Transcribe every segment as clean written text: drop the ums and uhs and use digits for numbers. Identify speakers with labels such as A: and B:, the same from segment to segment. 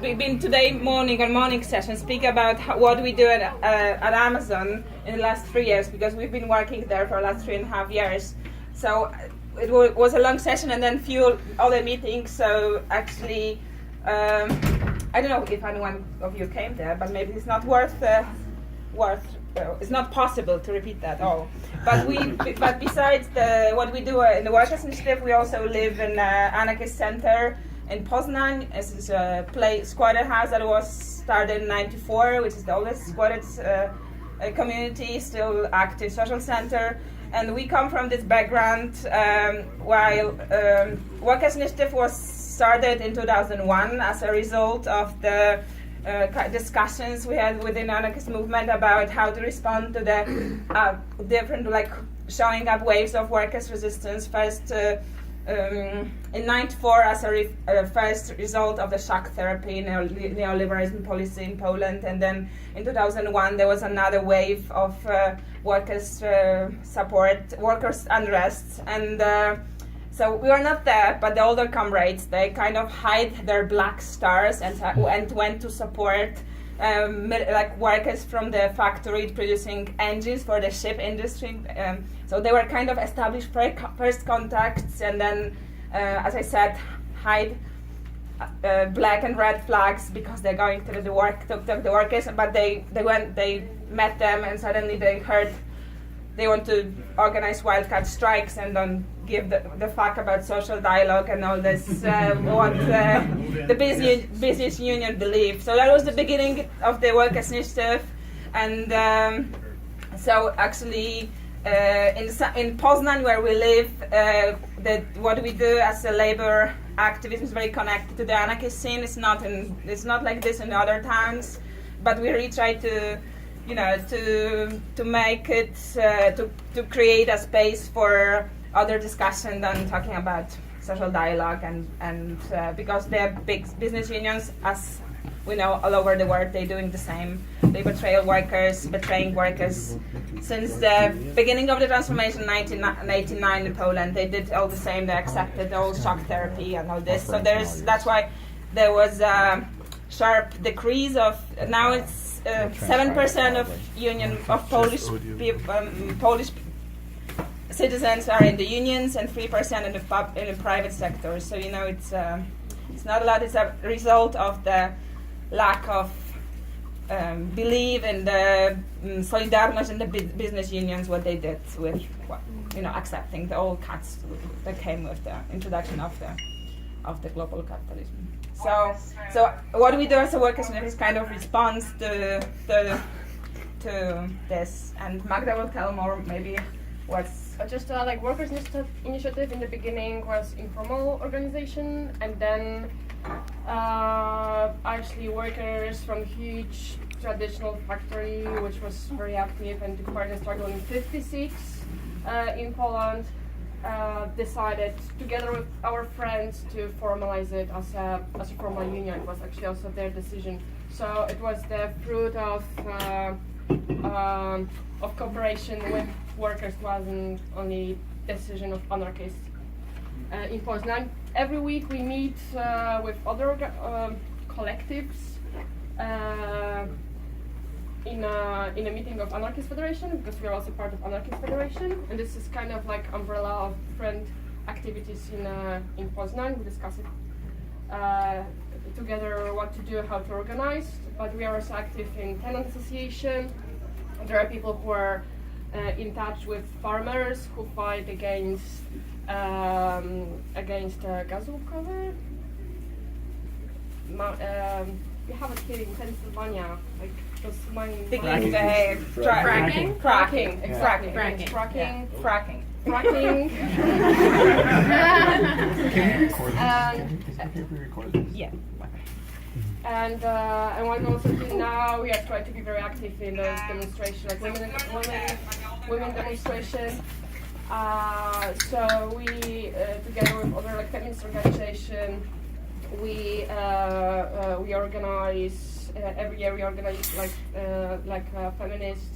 A: We've been today morning session speak about what we do at Amazon in the last 3 years, because we've been working there for the last 3.5 years. So it was a long session and then few other meetings. So actually, I don't know if anyone of you came there, but maybe it's not it's not possible to repeat that all. But besides what we do in the Workers' Initiative, we also live in an anarchist center in Poznan. This is a squatter house that was started in '94, which is the oldest squatted community, still active social center. And we come from this background while Workers' Initiative was started in 2001 as a result of the discussions we had within the anarchist movement about how to respond to the different showing up waves of workers' resistance. First in '94 as a first result of the shock therapy, neoliberalism policy in Poland, and then in 2001 there was another wave of workers' support, workers' unrest, and so we were not there, but the older comrades, they kind of hide their black stars and went to support workers from the factory producing engines for the ship industry. So they were kind of established first contacts, and then, as I said, hide black and red flags because they're going to the workers. But they met them, and suddenly they heard they want to organize wildcat strikes and don't give the fuck about social dialogue and all this, what the business union believe. So that was the beginning of the Workers' Initiative. And so actually in Poznan, where we live, what we do as a labor activism is very connected to the anarchist scene. It's not like this in other towns, but we really try to to make it, to create a space for other discussion than talking about social dialogue, and because they're big business unions, as we know, all over the world, they're doing the same. They betraying workers. Since the beginning of the transformation in 1989 in Poland, they did all the same. They accepted all shock therapy and all this. So that's why there was a sharp decrease of, now it's 7% of Polish citizens are in the unions and 3% in the private sector. So it's not a lot. It's a result of the lack of belief in the solidarność in the business unions. What they did with accepting the old cuts that came with the introduction of the global capitalism. So what we do as a Workers' Initiative is kind of response to this, and Magda will tell more maybe what's
B: just Workers' Initiative in the beginning was informal organization, and then actually workers from huge traditional factory, which was very active and took part in the struggle in '56 in Poland, decided together with our friends to formalize it as a formal union. It was actually also their decision. So it was the fruit of cooperation with workers. It wasn't only decision of anarchists. In Poznan, every week we meet with other collectives in a meeting of Anarchist Federation, because we are also part of Anarchist Federation, and this is kind of like umbrella of different activities in Poznan. We discuss it together, what to do, how to organize. But we are also active in tenant association. There are people who are in touch with farmers who fight against gazówkowe. We have it here in Pennsylvania, like those mining.
A: Fracking.
B: Exactly.
A: Fracking.
B: Fracking.
A: Fracking.
B: Fracking.
A: Yeah.
B: And what we also do now, we are trying to be very active in those demonstrations, like women demonstration. So we, together with other feminist organizations, we organize every year. We organize a feminist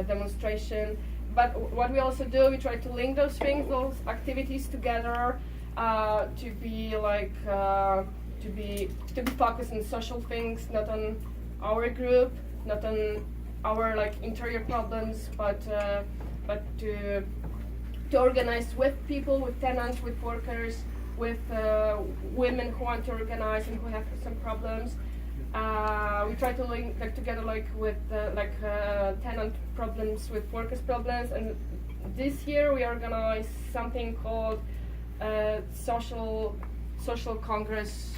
B: demonstration. But what we also do, we try to link those activities together, to be to be focused on social things, not on our group, not on our like interior problems, but to organize with people, with tenants, with workers, with women who want to organize and who have some problems. We try to link together with tenant problems with workers problems, and this year we organized something called social congress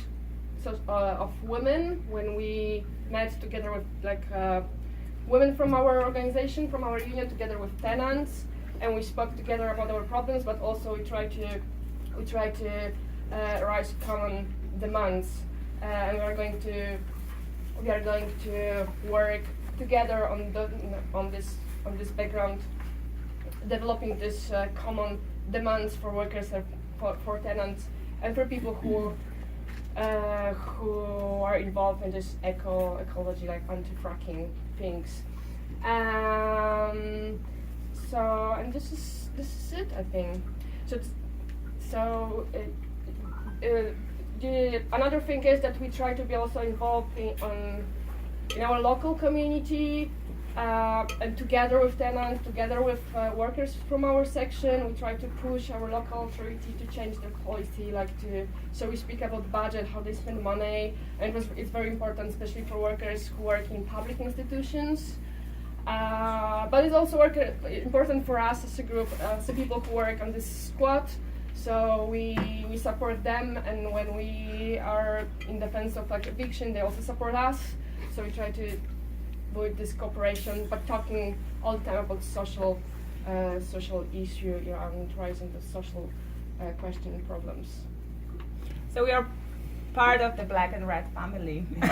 B: of women, when we met together with women from our organization, from our union, together with tenants, and we spoke together about our problems, but also we try to raise common demands, and we are going to work together on this background, developing this common demands for workers and for tenants and for people who are involved in this ecology, like anti-fracking things. And this is it, I think. Another thing is that we try to be also involved in our local community, and together with tenants, together with workers from our section, we try to push our local authority to change their policy, so we speak about budget, how they spend money, and it's very important, especially for workers who work in public institutions. But it's also important for us as a group, so people who work on this squad. So we support them, and when we are in defense of eviction, they also support us. So we try to with this cooperation, but talking all the time about social issue, and raising the social question and problems.
A: So we are part of the Black and Red family. So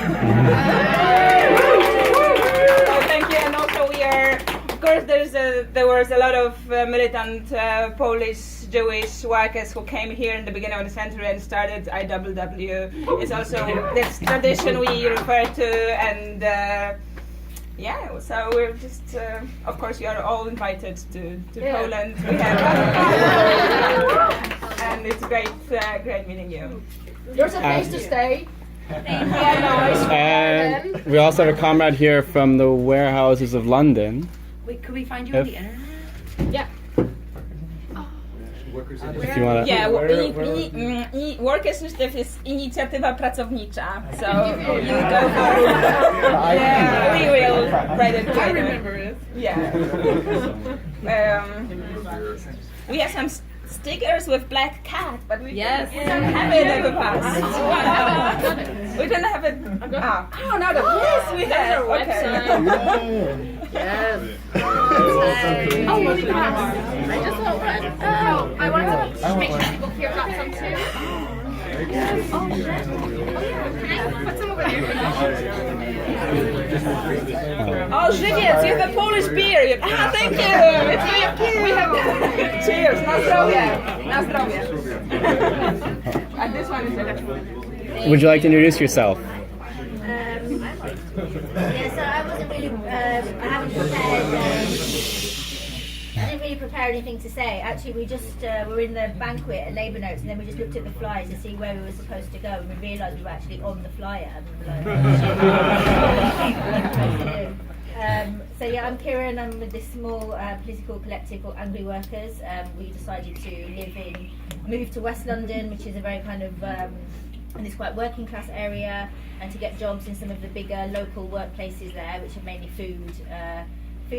A: thank you, and also we are. Of course, there was a lot of militant Polish Jewish workers who came here in the beginning of the century and started IWW. It's also this tradition we refer to, and. So we're just, of course, you are all invited to Poland. We have, and it's great meeting you.
B: There's a place to stay.
C: And we also have a comrade here from the warehouses of London.
D: Wait, could we find you on the internet?
B: Yeah.
C: If you want to.
A: Workers Initiative is inicjatywa pracownicza. So you go for we will write it.
B: I remember it.
A: Yeah. We have some stickers with black cat, but we don't have it in the past. We don't have it. No, yes, we have. Okay.
D: Yes.
B: Oh, what do you have? I just want one. Oh, I want to make sure people here got some too. Yes. Oh, yeah. Put some over there.
A: Oh, żywiec, you have a Polish beer. Thank you. It's very cute. We have cheers. Na zdrowie. Na zdrowie. And this one is
C: Would you like to introduce yourself?
E: So I wasn't really, I didn't really prepare anything to say. Actually, we just were in the banquet at Labour Notes, and then we just looked at the flyers to see where we were supposed to go, and we realised we were actually on the flyer. And we were like, I'm Kieran. I'm with this small political collective called Angry Workers. We decided to move to West London, which is a very kind of and it's quite working class area, and to get jobs in some of the bigger local workplaces there, which are mainly food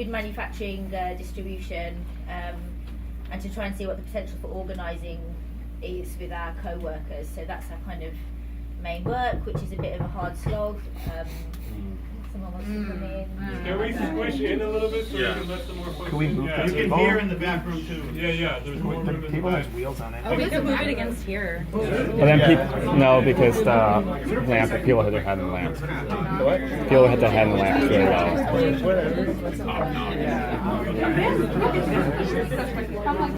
E: manufacturing, distribution, and to try and see what the potential for organising is with our co-workers. So that's our kind of main work, which is a bit of a hard slog. Someone wants to come in.
F: Can we squish in a little bit so we can let some more folks
G: Can we move
F: in?
G: the
F: You
G: table?
F: can hear in the back room too. Yeah, there's more room in the
G: table
F: back.
G: has wheels on it.
D: Oh, we could move it against here.
C: Well, then no, because the people hit their head in the lamp. What? People hit their head in the lamp really well.